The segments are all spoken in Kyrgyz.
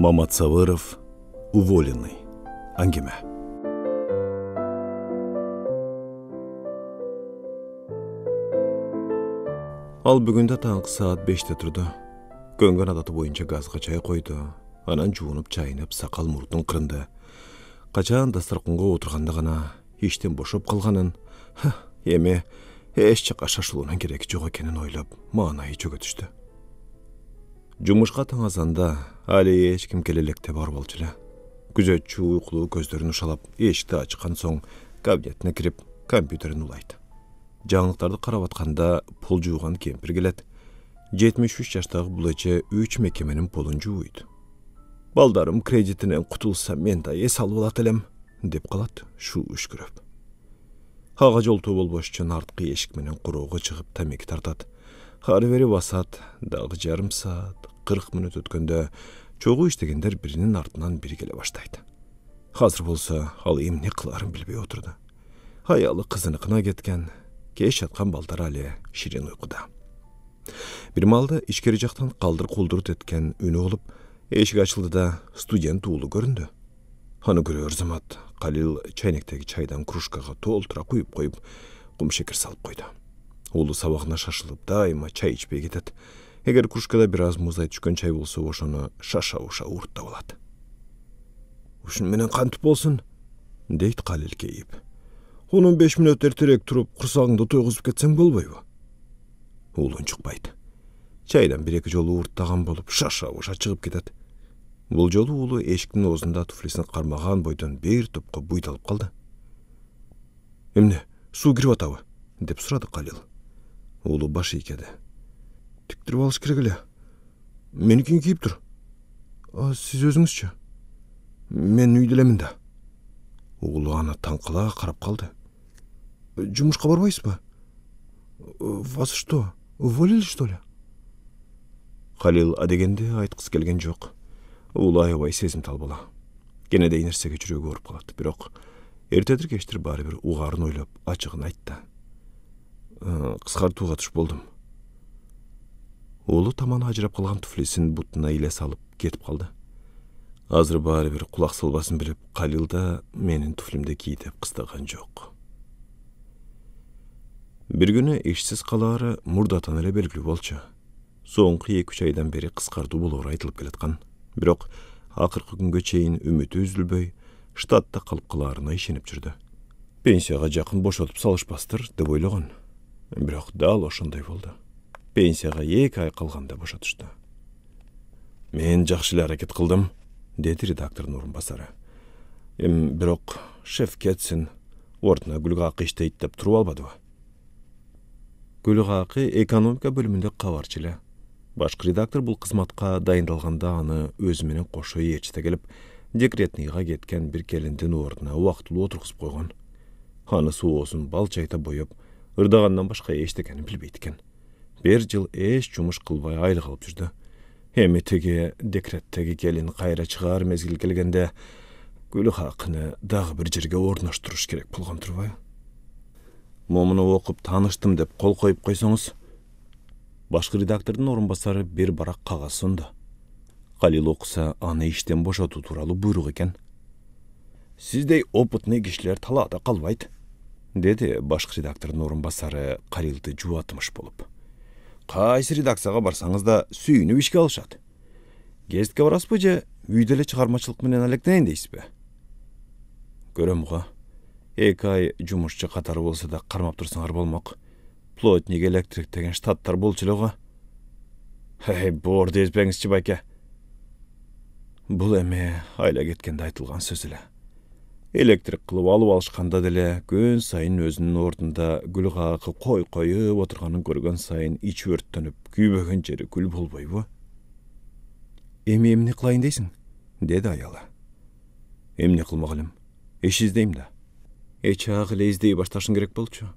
Мамат Савыров, уволенный. Әңгіме. Ал бүгінде таңғы саат 5-те тұрды. Көнгөн адаты бойынша газға чай қойды. Анан жуынып чайынып сақал мұртын қырынды. Қачан дастарқынға отырғанда ғана ештен бошып қалғанын, еме ешчіға шашылуынан керегі жоқ екенін ойлап, маңайы чөге түсті. Жұмышқа таң азанда әлі ешкім келелекте бар болчылы. Күзетші ұйқылы көздерін ұшалап, ешікті ашқан соң кабинетіне кіріп, компьютерін улайды. Жаңлықтарды қарап атқанда пұл жуған кемпір келеді. 73 жаштағы бұлайча 3 мекеменің пұлын жуыйды. Балдарым кредитінен құтылса мен да ес алып алатылым, деп қалады шу үшкіріп. Хаға жолту болбош үшін артқы ешікменен құруғы шығып тәмекі тартады. Хары бері басады, дағы жарым саат, 40 минут өткенде чоғы іштегендер бірінің артынан бірі келе баштайды. Қазір болса, ал емне қыларын білбей отырды. Аялы қызынықына кеткен, кеш жатқан балдар әлі ширен ұйқыда. Bir малда ішкері жақтан қалдыр-қолдырт еткен үні олып, ешік ашылды да студент уылы көрінді. Аны көрер замат, Қалил чайнектегі чайдан кружкаға толтыра қойып, құмшекер салып қойды. Улы сабағына шашылып, дайыма чай ішпей кетеді. Егер кружкада біраз мұздай түшкен чай болса, ошаны шаша-уша ұртта болады. «Ушын менен қантып болсын?» дейді Қалил кейіп. «15 минут ертерек тұрып, құрсағыңды тойғызып кетсең болбайбы?» Улын шықпайды. Чайдан бір-екі жолы ұрттаған болып, шаша-уша шығып кетеді. Бұл жолы улы ешіктің озында туфлисін қармаған бойдан бір топқа бұйдалып қалды. «Емне, су кіріп атауы?» деп сұрады Қалил. Улы башы екеді. «Тіктіріп алыш керек әлі. Мені кейін кейіп тұр. Сіз өзіңізші?» «Мен үйделемін да». Улы ана таңқыла қарап қалды. «Жұмышқа барбайсыз ба? Вас что, уволили, что ли?» Қалил адегенде айтқысы келген жоқ. Улы аябай сезімтал бола. Кенедей нәрсеге жүрегі орып қалады. Бірақ ертедір кештір бары бір уғарын ойлап, ачығын айтты. «Қысқартуға түш болдым». Улы таман ажырап қалған туфлисін бұтына иле салып кетіп қалды. Азыр бары бір құлақ сылбасын біліп, Қалил да менің туфлимді кийтіп қыстаған жоқ. Bir günü işsiz қалары мұрдатан әлі белгілі болчу. Соңғы 2-3 айдан бері қысқарту болуыр айтылып келетқан. Бірақ ақырқы күнге чейін үміті үзілбей, штатта қалып қаларына ішеніп жүрді. Пенсияға жақын бошатып салышпастыр деп ойлаған. Бірақ дал ошындай болды. Пенсияға 2 ай қалғанда бошатышты. «Мен жақшылы әрекет қылдым», деді редактордың орынбасары. «Бірақ шеф кетсін, ордына Гүлғақы іштейді деп тұрып албады ба?» Гүлғақы экономика бөлімінде қаварчылы. Башқы редактор бұл қызматқа дайындалғанда аны өзіменен қошы ечті келіп, декретныйға кеткен бір келінден ордына уақытылы отырғызып қойған. Аны суосын бал чайта бойып, ырдағаннан башқа ештекені білбейтікен. Bir жыл еш жұмыш қылбай айлық алып жүрді. Теге декреттегі келін қайра шығар мезгіл келгенде Гүлғақыны дағы бір жерге орнаштырыш керек болған тұрбай. «Момыны оқып таныштым» деп қол қойып қойсаңыз. Башқы редактордың орынбасары бір барақ қағаз sundu. Қалил оқыса, аны іштен бошату туралы бұйрық екен. «Сіздей опытный кишилер талада қалбайды», деді башқы редактордың орынбасары Қалилді жуатымыш болып. «Қайсы редакцияға барсаңыз да сүйініп ішке алышады. Гезітке барасыз ба же үйделі шығармашылық менен әлектенейін дейсіз бе?» «Көрем ұға. 2 ай жұмысшы қатары болса да қармап тұрсаңар болмақ. Плотник, электрик деген штаттар болчылығы». «Бор деспеңізші байке». Бұл әме айла кеткенде айтылған сөзілі. Электрик қылып алып алышқанда деле күн сайын өзінің ордында Гүлғақы қойып отырғанын көрген сайын іч өрттеніп, күйбеген жері күл болбайбы? «Емне қылайын дейсің?» деді аялы. «Емне қылмағылым. Еш іздейм да». «Ағылы іздей башташын керек болчу.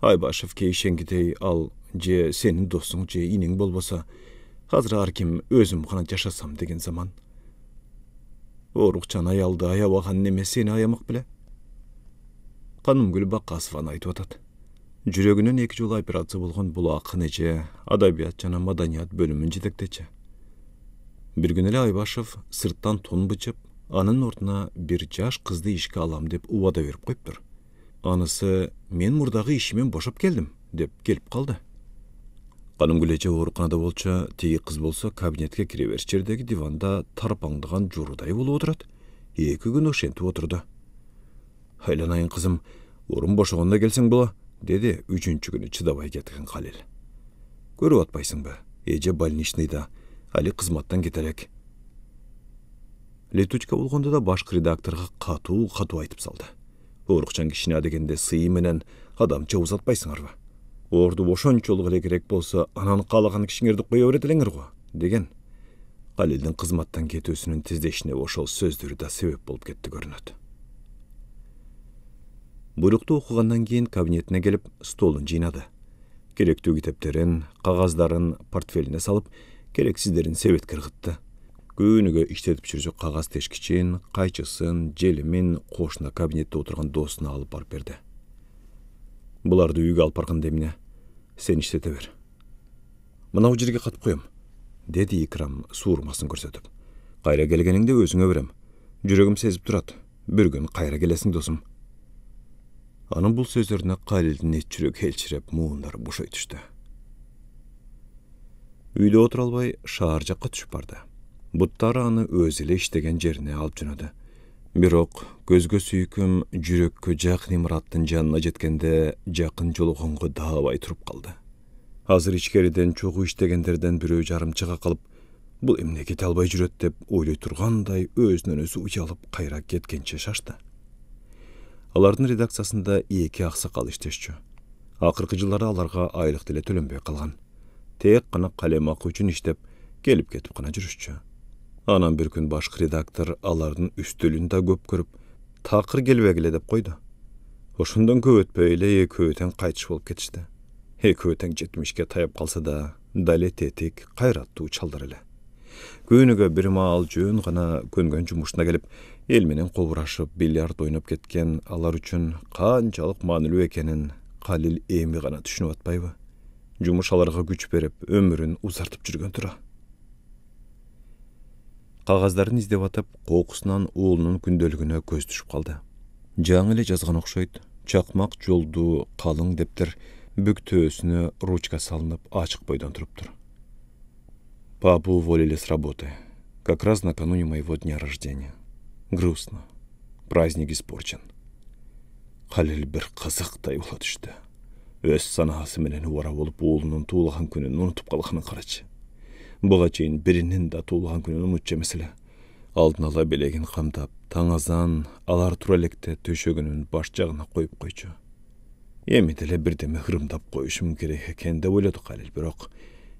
Айбашев кейшенгідей ал же сенің досың же инең болбоса, қазір аркем өзім ғана жашасам деген заман. Орукчан аялды аябаған неме сені аямақ біле?» Қанымгүл Бақасованы айтып атады. Жүрегінен 2 жыл операция болған бұл ақын эже, адабият жана маданият бөлімін жетектечи. Bir gün ele Aybaşov sırttan ton bıçıp, anın ortuna bir jaş kızdı işke alam dep uvada verip koyuptur. Anısı, men murdağı işimen boşap geldim, dep gelip kaldı. Kanım gülece oruqanada bolça, tegi kız bolsa kabinetke kirever çerdegi divanda tarpаңдыған juruday bolu oturat. Eki gün oşenti oturdu. Haylanayın kızım, orun boşuğunda gelsin bula, dedi üçüncü günü çıdabay getirin Halil. Görüp atpaysın be, ece balnişnıyda, Ali kızmattan geterek. Letuçka olğunda da başkı redaktorga katu aytıp saldı. Oruqçan kişine degende sıyı menen adamça uzatpayсын arba. Ordu boşonçoluk ele gerek bolsa ananı qalağan kişiңерди koya öğreteleңер go, degen. Halil'din kızmattan ketösünün tizdeşine oşol sözdürü da sebep bolup ketti görünöt. Buyruktu okugandan keyin kabinetine gelip stolun jinadı. Gerektүү kiteplerin, kagazdарын portfeline salıp, gereksizlerin sebet kırgıttı. Günüge işletip жүрjek kagaz teşkiçin, kayçıсын, jelimin koşuna kabinette oturgan dostuna alıp barıp berdi. Bulardı үйгө alып barganda demine, sen işlete ber. Mınau jerge katıp koyam, dedi İkram suurmasın көрсөтүp. Kayra gelgeningde özüňe berem. Jüregim sezip turat. Bir gün kayra gelesiň dosum. Anın bul sözlerine Halil'in etçürek helçirep muğunları boşay düştü. Üyde otur albay şaharcakka düşüp bardı. Buttары anı özüle iştegen jerine alıp jönödü. Birok, gözgö süýküm jürekke jakyn imarattın janına jetkende jakyn jolugонго daabay turup kaldı. Hazır içkeriden çoğu iştegenlerden birö jarym çıga kalıp, bul emne kete albay jüret dep oýlay turganday özünden özü uyalıp kayra ketkençe şaştı. Alardın redaksiyasında iki aksakal işteşçü. Akırkı жылдары alarga aylık dile tölenbey kalgan. Tek qana kalem akı üçün iştep, gelip ketip qana жүрüşçü. Anan bir gün başkı redaktor alardın üstülünü da köp görüp, takır gelbegile dep koydu. Oşundan követpeyle kööten qaytış bolup ketişti. Kööten 70'ke tayap kalsa da, dale tetik kayrattığı çaldır ele. Günüge bir maal jön gana kөнгөн jumuşuna gelip, el menen koburaşıp bilyard oynap ketken alar üçün kançalık manylуу ekenin Halil emi gana düşünüp atpayby. Jumuş alarga güç berip, ömürün uzartıp жүрgön tura. Kagazdарын izdep atıp, kokusundan oğlunun kündölügüne göz düşüp kaldı. Jaň ele жазган okşoýt, çakmak joldu kalın depter, büktөөsüne ручка salınıp açık boydan turuptur. Папу уволили с работы, как раз накануне моего дня рождения. Грустно. Праздник испорчен. Halil bir kızıqtay ola düştü. Öz sanası menen uvara olup oğlunun tuğulgan gününü unutup kalğanın karaçı. Buga çeyin birinin da tuğulgan gününü unutça mesele. Aldın ala belegin kamdap, taňazan alar turalekte töşөгünün baş jagına koyup koyçu. Emidele birdeme hırımdap koyuşum gerek eken de oýlady Halil, birok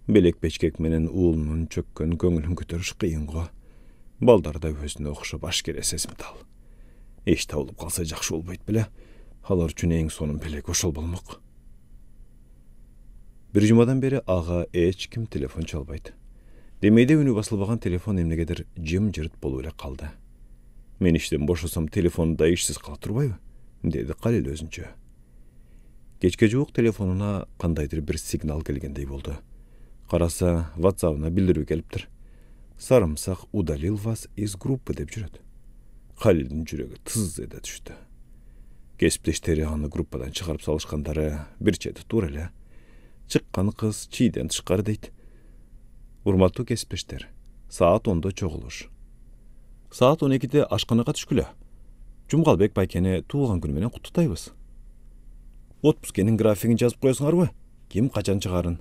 belek beçkek menen oğlunun çökkön köňülün köteriş kıyın go. Baldar da özüne okşap aşkere sesimi dal. Eşte olup kalsa jakşı bolboýt bile, halar üçün eň sonun belek oşol bolmak. Bir jumadan beri ağa eç kim telefon çalbaydı. Demeyde ünü basılbagan telefon emnegedir jim jırt bolup ele kaldı. Men işten boşasam telefonda işsiz kalıp turbayby, dedi Halil özünçe. Geçke jook telefonuna kandaydır bir signal gelgendey boldu. Karasa WhatsApp'ına bildirүү gelipdir. Sarımsak udalil vas iz gruppa dep jüret. Halil'in jüregi tız ede düştü. Kesipdeşleri anı gruppadan çıkarıp salışkandары bir çeti tur ele. Çıkkan kız çiğden çıkar deydi. Urmatlı kesipdeşler, saat 10'da çoğulur. Saat 12'de aşkanaga düşkülü. Cumgalbek baykene tuğulgan günü menen kututayбыз. Отпускенин графигин жазып koýasyňarby? Kim kaçan çıgarın?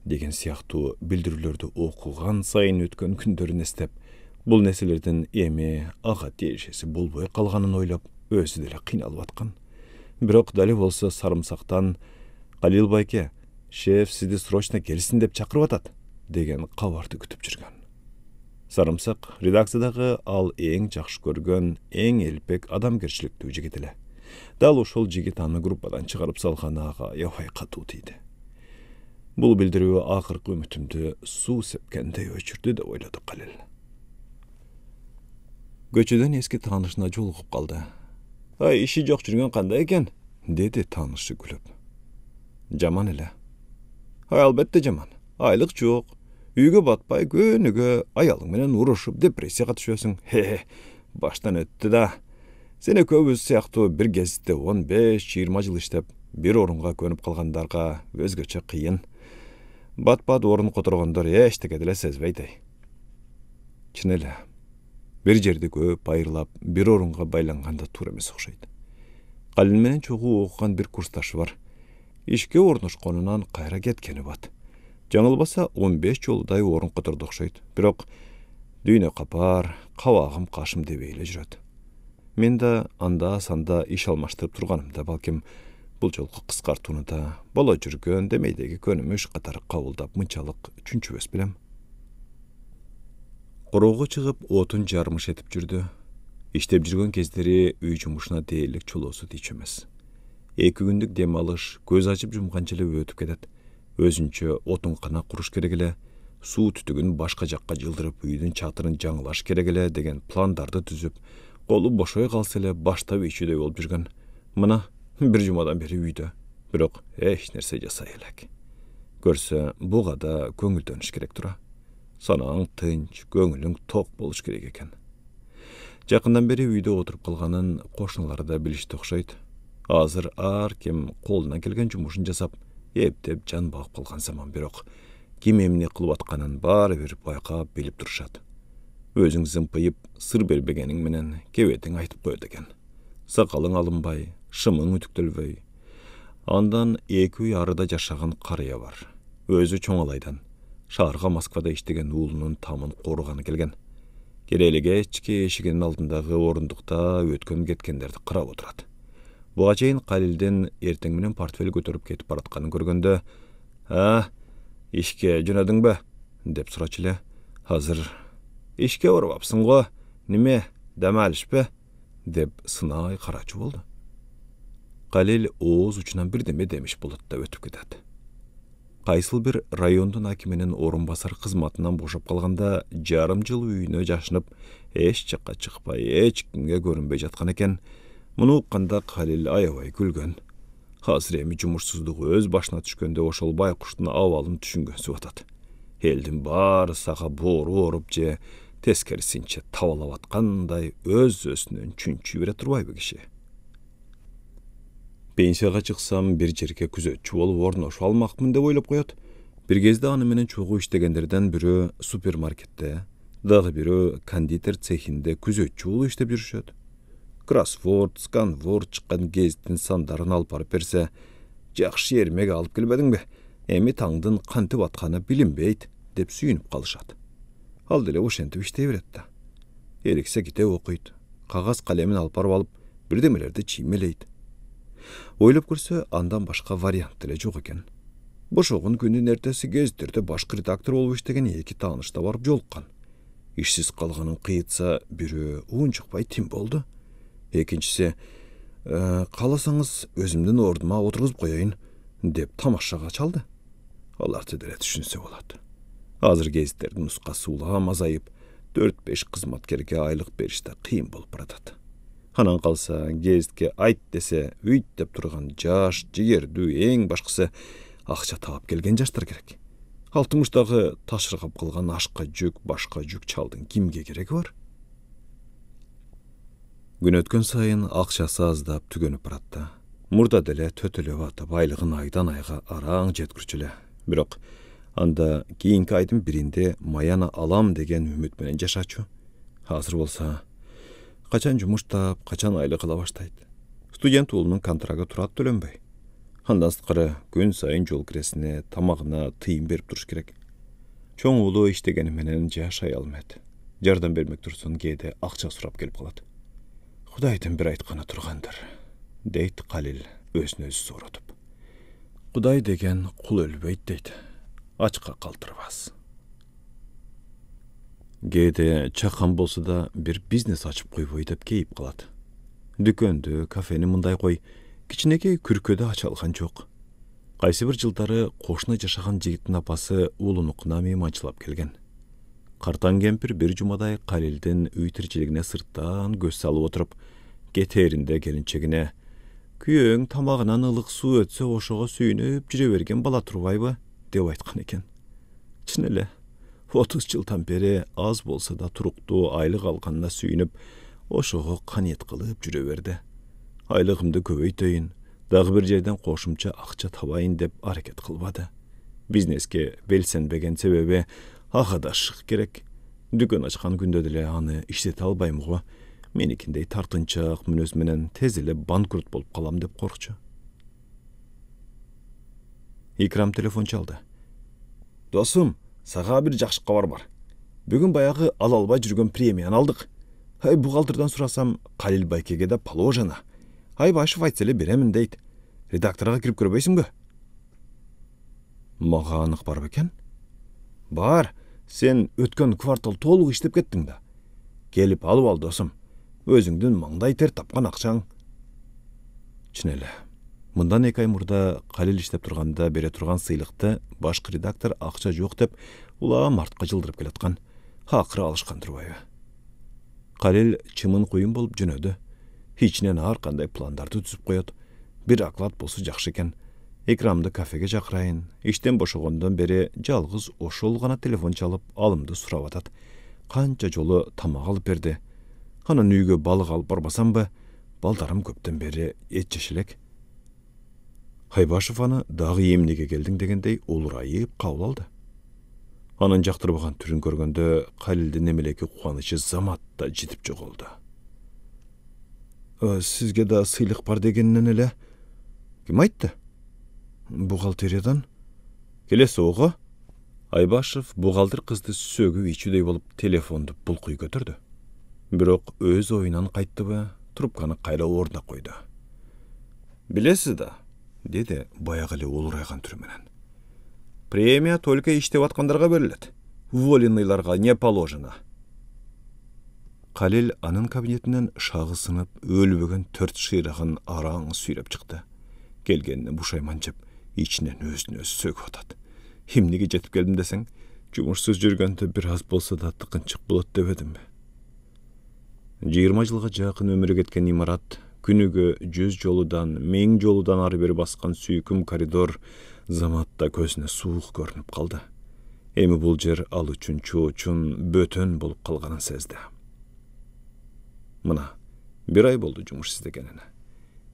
Degen siýaktуу bildirүүлөрdü okugan sayın ötkön kündörün estep, bul neselerden emi ağa derişesi bolboy kalganyn oýlap, özü dele kıynalıp atkan. Birok dali bolsa sarımsaktan, Halil bayke, şef sizi sroçna gelsin dep çakırıp atat, degen kabardy kütüp жүрgөн. Sarımsak redaksiyadagy al eň jakşı görgön, eň elpek adamgerçiliktүү jigit ele. Dal oşol jigit any gruppadan çıgarıp salgan ağa ýafay katu tiydi. Bul bildirүү ahırkı ümitimdi su sepkende öçürdü de oýlady Halil. Göçüden eski tanışına jolugup kaldı. Ay işi jok жүрgön kanday eken? Dedi tanışı gülüp. Jaman ele. Hay albatta jaman. Aylık jok. Үйгө батпай көнүгө аялың менен урушуп депрессияга түшөсүң. Баштан өттү да. Сен экөөбүз сыяктуу бир кезитте 15-20 жыл иштеп, бир орунга көнүп калгандарга өзгөчө кыйын. Батпад орун которгондор эчтеке деле сезбейт. Чын эле. Бир жерди көп айырлап, бир орунга байланганда туура эмес окшойт. Калил менен чогуу окуган бир курсташы бар. Ишке орношконунан кайра кеткени бат. Жаңылбаса 15 жолудай орун которду окшойт. Бирок дүйнө капар, кабагым кашым дебей эле жүрөт. Мен да анда санда иш алмаштырып турганымда балким бул жолку кыскартууну да бала жүргөн демейдеги көнүмүш катары кабылдап мынчалык чүнчүбөс билем. Короого чыгып отун жармыш этип жүрдү. Иштеп жүргөн кездери үй жумушуна дээрлик чулоосу тийчү эмес. 2 күндүк дем алыш көз ачып жумганча эле өтүп кетет. Өзүнчө отун кана куруш керек эле, суу түтүгүн башка жакка жылдырып үйдүн чатырын жаңылаш керек эле деген пландарды түзүп, колу бошой калса эле баштап ичүүдөй болуп жүргөн. Мына бир жумадан бери үйдө, бирок эч нерсе жасай элек. Көрсө буга да көңүлдөнүш керек тура. Санаң тынч, көңүлүң ток болуш керек экен. Жакындан бери үйдө отуруп калганын кошуналары да билишти окшойт. Азыр ар ким колунан келген жумушун жасап, эптеп жан багып калган заман, бирок ким эмне кылып атканын баары бир байкап билип турушат. Өзүң зымпыйып, сыр бербегениң менен кебетиң айтып коет экен. Сакалың алынбай, шымың үтүктөлбөй. Андан 2 үй арыда жашаган карыя бар. Өзү чоңалайдан, шаарга Москвада иштеген уулунун тамын корugаны келген. Керелиге эчки эшигинин алдындагы орундукта өткөн кеткендерди карап отурат. Буга чейин Калилдин эртең менен портфель көтөрүп кетип баратканын көргөндө, ишке жөнөдүңбү деп сурачу эле. Азыр ишке барбапсың го, неме, дем алышпы деп сынай карачу болду. Калил ооз учунан бирдеме демиш болот да өтүп кетет. Кайсыл бир райондун акиминин орун басар кызматынан бошоп калганда жарым жыл үйүнө жашынып, эч жакка чыкпай, эч кимге көрүнбөй жаткан экен. Муну укканда Калил аябай күлгөн. Азыр эми жумушсуздук өз башына түшкөндө ошол байкуштун абалын түшүнгөнсүп атат. Элдин баары сага боору оруп же тескерисинче табалап аткандай өз-өзүнөн чүнчү бере турбайбы киши? Пенсияга чыксам бир жерге күзөтчү болуп орношо алмакмын деп ойлоп коет. Бир кезде аны менен чогуу иштегендерден бирөө супермаркетте, дагы бирөө кондитер цехинде күзөтчү болуп иштеп жүрүшөт. Кроссворд, сканворд чыккан гезиттин сандарын алып барып берсе, жакшы эрмек алып келбедиңби? Эми таңдын кантип атканы билинбейт деп сүйүнүп калышат. Ал деле ошентип иштей берет да. Эриксе китеп окуйт, кагаз калемин алып барып алып, бирдемелерди чиймелейт. Ойлоп көрсө, андан башка вариант деле жок экен. Бошогон күнүн эртеси гезиттерде башкы редактор болуп иштеген 2 таанышта барып жолуккан. Ишсиз калганын кыйтса, бирөө уунчукпай тим болду. Экинчиси, кааласаңыз өзүмдүн ордума отургузуп коеюн деп тамашага чалды. Аларды деле түшүнсө болот. Азыр гезиттердин нускасы улам азайып, 4-5 кызматкерге айлык бериште кыйын болуп баратат. Анан калса, гезитке айт десе, үйт деп турган жаш, жигердүү, эң башкысы акча таап келген жаштар керек. 60-дагы ташыргап калган ашка жүк, башка жүк чалдын кимге кереги бар? Күн өткөн сайын акчасы аздап түгөнүп баратты. Мурда деле төтөлөп атып айлыгын айдан айга араң жеткүрчү эле. Бирок анда кийинки айдын биринде маяны алам деген үмүт менен жашачу. Азыр болсо качан жумуш таап, качан айлык ала баштайт. Студент уулунун контрагы турат төлөнбөй. Андан сырткары күн сайын жол киресине, тамагына тыйын берип туруш керек. Чоң уулу иштегени менен жашай алмайт. Жардам бермек турсун кээде акча сурап келип калат. Кудайдын бир айтканы тургандыр, дейт Калил өзүн өзү сооротуп. Кудай деген кул өлбөйт дейт. Ачка калтырбас. Кээде чакан болсо да бир бизнес ачып койбой деп кейип калат. Дүкөндү, кафени мындай кой, кичинекей күркөдө ача алган жок. Кайсы бир жылдары кошуна жашаган жигиттин апасы уулунукуна мейманчылап келген. Картан кемпир бир жумадай Калилдин үй тирчилигине сырттан көз салып отуруп, кетээринде келинчегине «Күйөөң тамагынан ылык суу өтсө ошого сүйүнүп жүрө берген бала турбайбы?» деп айткан экен. Чын эле, 30 жылдан бeri az bolsa da turuqtu aylık alganına süyünüp, oşoğu kaniyet kılıp jüre berdi. Aylığımды köbeyteyin, dağı bir jerden qoşumça akça tabayın dep hareket kılbadı. Bizneske belsenbegen sebebi ahadaşık gerek. Dükkan açkan günde dile anı işlete albayımğı, menikindey tartınçak münöz menen tezile bankrut bolup kalam dep korkçu. İkram telefon çaldı. Dostum, sağa bir жақшы хабар бар. Бүгін баяғы алалбай жүрген премияны алдық. Hay buğалтырдан сұрасам, Қалил Байкеге де положено. Hay Башев айтселе беремін дейді. Редакторға кіріп көрбейсің бе? Маға анық бар бекен? Бар, сен өткен квартал толық іштеп кеттің да. Келіп алып ал досым. Өзіңден маңдай тер тапқан ақшаң. Чынелі. Мындан 2 ай мурда Қалил иштеп турганда бере турган сыйлыкты башкы редактор акча жок деп ула мартка жылдырып келаткан. Акыры алышкан турбайбы. Қалил чымын куюн болуп жөнөдү. Хичинен ар кандай пландарды түзүп коет. Bir аклат болсо жакшы экен. Экрамды кафеге чакырайын. Иштен бошогондон бери жалгыз ошол гана телефон чалып алымды сурап атат. Канча жолу тамак алып берди. Анан үйгө балык алып барбасам ба, балдарым көптөн бери эт жешелек. Хайбашев аны дагы эмнеге келдиң дегендей олурайып кабыл алды. Анын жактырбаган түрүн көргөндө Калилдин эмелеки кубанычы заматта жетип жоголду. Сизге да сыйлык бар дегеннен эле ким айтты? Бухгалтериядан. Келесі оғы? Айбашев бухгалтер кызды сөгүп ичүүдөй болуп телефонду булкуй көтөрдү. Бирок өз оюнан кайттыбы, трубканы кайра ордуна койду. Билесиз да, деди баягы эле олурайган түрү менен. Премия только иштеп аткандарга берилет. Уволенныйларга не положено. Калил анын кабинетинен шагысынып, өлбөгөн 4 шыйрагын араң сүйрөп чыкты. Келгенине бушайманчып, ичинен өзүн өзү сөгүп атат. Эмнеге жетип келдим десең, жумушсуз жүргөндө бир аз болсо да тыкынчык болот деп эдимби. 20 жылга жакын өмүрү кеткен имарат, күнүгө 100 жолудан, 1000 жолудан ары бери баскан сүйкүм коридор заматта көзүнө суук көрүнүп калды. Эми бул жер ал үчүн чоочун бөтөн болуп калганын сезди. Мына, 1 ай болду жумуш издегенине.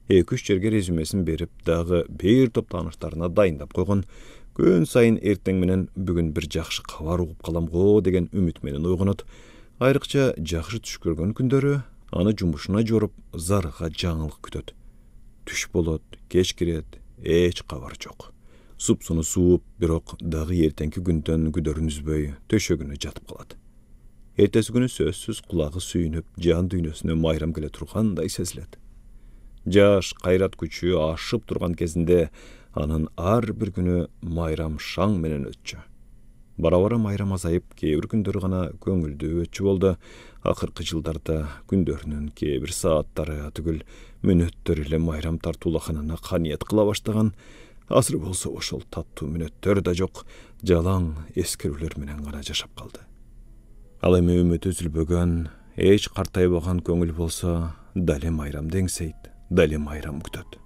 2-3 жерге резюмесин берип, дагы бир топ тааныштарына дайындап койгон. Күн сайын эртең менен бүгүн бир жакшы кабар угуп калам го деген үмүт менен ойгонот. Айрыкча жакшы түш көргөн күндөрү аны жумушуна жоруп, зарыга жаңылык күтөт. Түш болот, кеч кирет, эч кабар жок. Супсуну сууп, бирок дагы эртеңки күндөн күдөрүн үзбөй төшөгүнө жатып калат. Эртеси күнү сөзсүз кулагы сүйүнүп, жан дүйнөсүнө майрам келе тургандай сезилет. Жаш, кайрат күчү ашып турган кезинде анын ар бир күнү майрам шаң менен өтчү. Бара-бара майрам азайып, кээ бир күндөр гана көңүлдүү өтчү болду. Акыркы жылдарда күндөрүнүн кээ бир сааттары түгүл мүнөттөр эле майрам тартуулаханана каниет кыла баштаган. Азыр болсо ошол таттуу мүнөттөр да жок, жалаң эскерүүлөр менен гана жашап калды. Ал эми үмүтү үзүлбөгөн, эч картайбаган көңүл болсо, дале майрам деңсейт, дале майрам күтөт.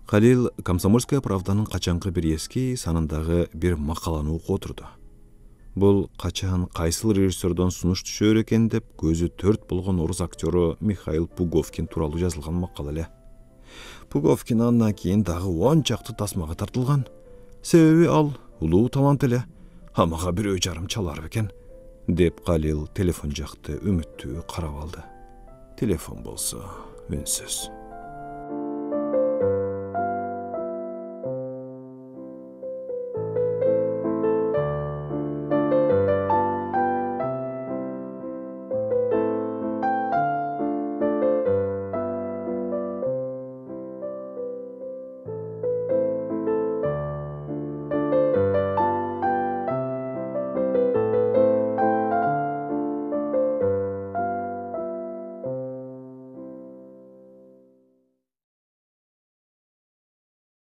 Калил Комсомольская правданын качанкы бир эски санындагы бир макаланы окуп отурду. Бул качан кайсыл режиссердон сунуш түшөр экен деп көзү төрт болгон орус актёру Михаил Пуговкин тууралуу жазылган макала эле. Пуговкин андан кийин дагы 10 чакты тасмага тартылган. Себеби ал улуу талант эле. Мага бирөө жарым чалар бекен, деп Калил телефон жакты үмүттүү карап алды. Телефон болсо үнсүз.